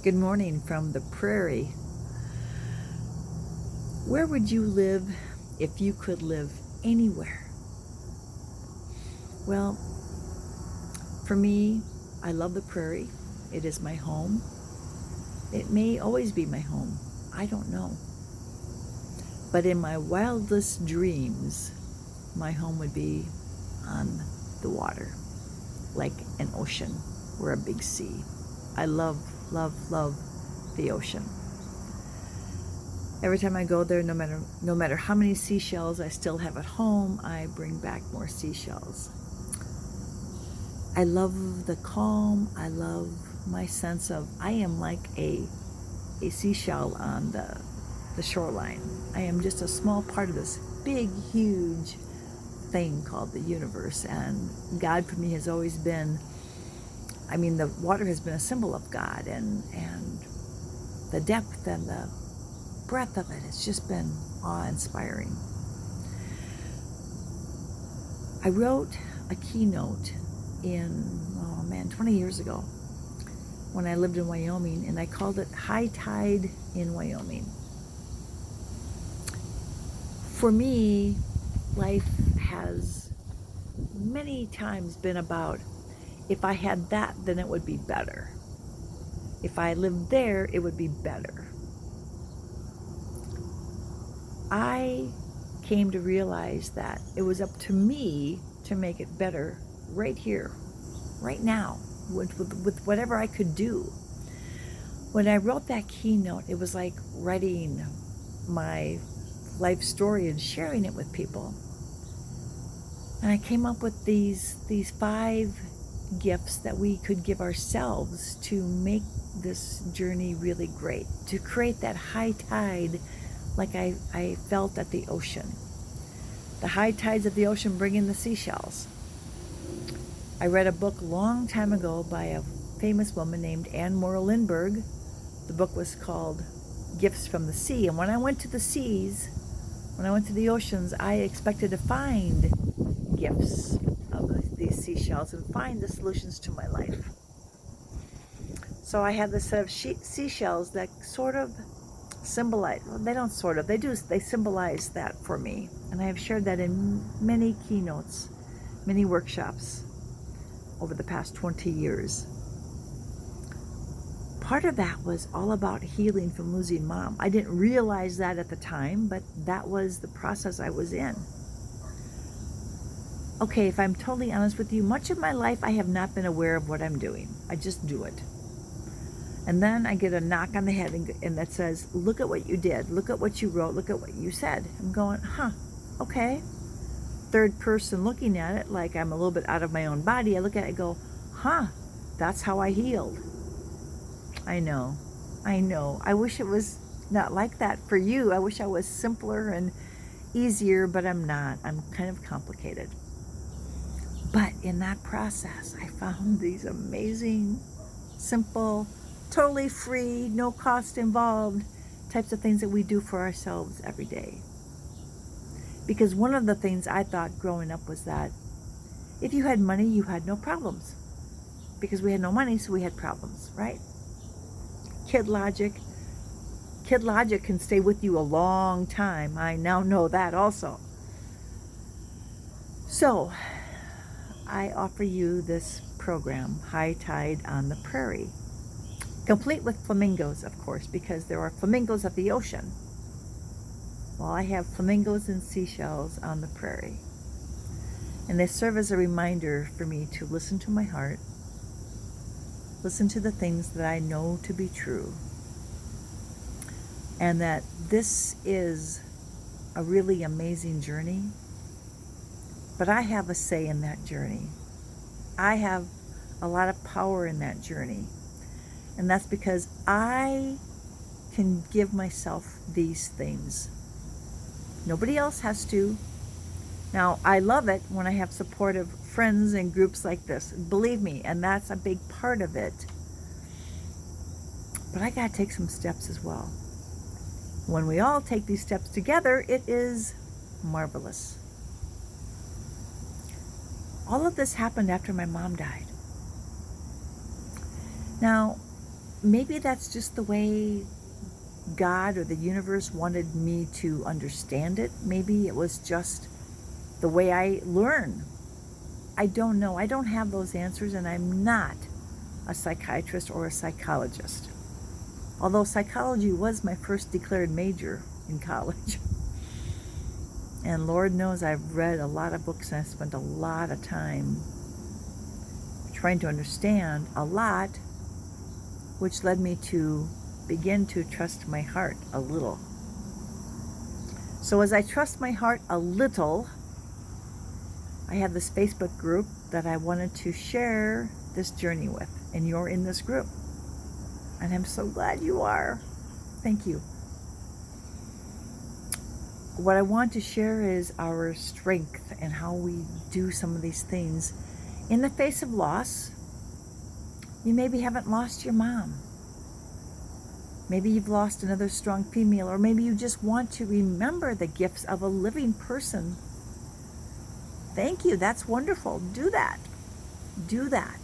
Good morning from the prairie. Where would you live if you could live anywhere? Well, for me, I love the prairie. It is my home. It may always be my home. I don't know. But in my wildest dreams, my home would be on the water, like an ocean or a big sea. I love, love, love the ocean. Every time I go there, no matter how many seashells I still have at home, I bring back more seashells. I love the calm. I love my sense of I am like a seashell on the shoreline. I am just a small part of this big, huge thing called the universe. And God for me has always been, the water has been a symbol of God, and the depth and the breadth of it has just been awe-inspiring. I wrote a keynote 20 years ago when I lived in Wyoming, and I called it High Tide in Wyoming. For me, life has many times been about, if I had that, then it would be better. If I lived there, it would be better. I came to realize that it was up to me to make it better right here, right now, with whatever I could do. When I wrote that keynote, it was like writing my life story and sharing it with people. And I came up with these 5 gifts that we could give ourselves to make this journey really great, to create that high tide like I felt at the ocean. The high tides of the ocean bring in the seashells. I read a book a long time ago by a famous woman named Anne Morrow Lindbergh. The book was called Gifts from the Sea. And when I went to the seas, when I went to the oceans, I expected to find gifts of these seashells and find the solutions to my life. So I had this set of seashells that sort of symbolize, well, they don't sort of, they symbolize that for me. And I have shared that in many keynotes, many workshops over the past 20 years. Part of that was all about healing from losing mom. I didn't realize that at the time, but that was the process I was in. Okay, if I'm totally honest with you, much of my life I have not been aware of what I'm doing. I just do it. And then I get a knock on the head and that says, look at what you did, look at what you wrote, look at what you said. I'm going, okay. Third person looking at it, like I'm a little bit out of my own body, I look at it and go, that's how I healed. I know. I wish it was not like that for you. I wish I was simpler and easier, but I'm not. I'm kind of complicated. But in that process, I found these amazing, simple, totally free, no cost involved types of things that we do for ourselves every day. Because one of the things I thought growing up was that if you had money, you had no problems. Because we had no money, so we had problems, right? Kid logic can stay with you a long time. I now know that also. So, I offer you this program, High Tide on the Prairie. Complete with flamingos, of course, because there are flamingos at the ocean. Well, I have flamingos and seashells on the prairie. And they serve as a reminder for me to listen to my heart, listen to the things that I know to be true, and that this is a really amazing journey, but I have a say in that journey. I have a lot of power in that journey, and that's because I can give myself these things. Nobody else has to. Now, I love it when I have supportive friends and groups like this. Believe me, and that's a big part of it. But I gotta take some steps as well. When we all take these steps together, it is marvelous. All of this happened after my mom died. Now, maybe that's just the way God or the universe wanted me to understand it. Maybe it was just the way I learn. I don't know. I don't have those answers, and I'm not a psychiatrist or a psychologist. Although psychology was my first declared major in college. And Lord knows I've read a lot of books and I've spent a lot of time trying to understand a lot, which led me to begin to trust my heart a little. So as I trust my heart a little, I have this Facebook group that I wanted to share this journey with, and you're in this group. And I'm so glad you are. Thank you. What I want to share is our strength and how we do some of these things. In the face of loss, you maybe haven't lost your mom. Maybe you've lost another strong female, or maybe you just want to remember the gifts of a living person. Thank you. That's wonderful. Do that. Do that.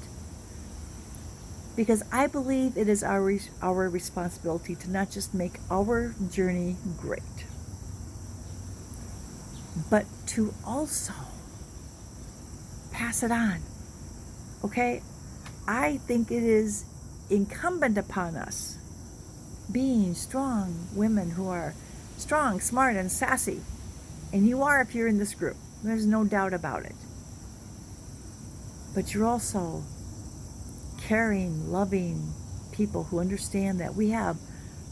Because I believe it is our responsibility to not just make our journey great, but to also pass it on. Okay? I think it is incumbent upon us, being strong women who are strong, smart, and sassy, and you are if you're in this group. There's no doubt about it. But you're also caring, loving people who understand that we have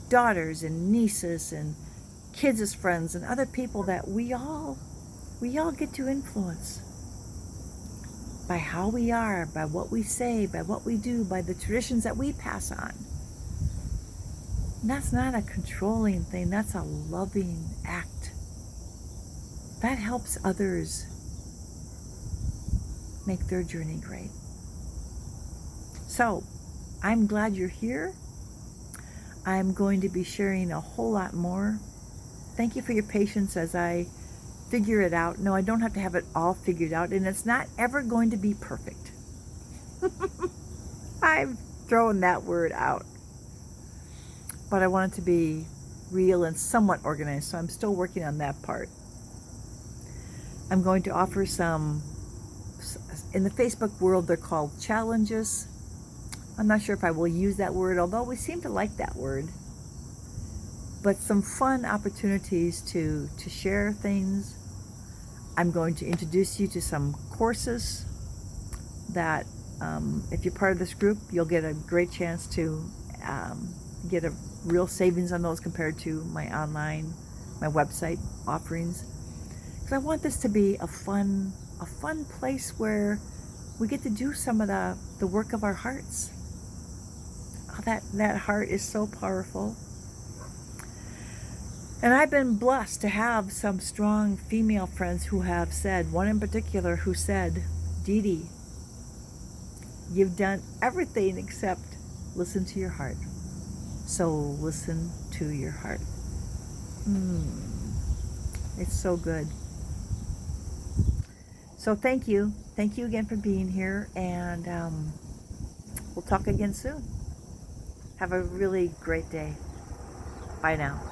daughters and nieces and kids as friends and other people that we all get to influence by how we are, by what we say, by what we do, by the traditions that we pass on. And that's not a controlling thing, that's a loving act. That helps others make their journey great. So, I'm glad you're here. I'm going to be sharing a whole lot more. Thank you for your patience as I figure it out. No, I don't have to have it all figured out, and it's not ever going to be perfect. I've thrown that word out. But I want it to be real and somewhat organized, so I'm still working on that part. I'm going to offer some, in the Facebook world, they're called challenges. I'm not sure if I will use that word, although we seem to like that word. But some fun opportunities to share things. I'm going to introduce you to some courses that, if you're part of this group, you'll get a great chance to get a real savings on those compared to my website offerings. Because I want this to be a fun place where we get to do some of the work of our hearts. Oh, that heart is so powerful. And I've been blessed to have some strong female friends who have said, one in particular who said, Dee Dee, you've done everything except listen to your heart. So listen to your heart. It's so good. So thank you. Thank you again for being here, and we'll talk again soon. Have a really great day. Bye now.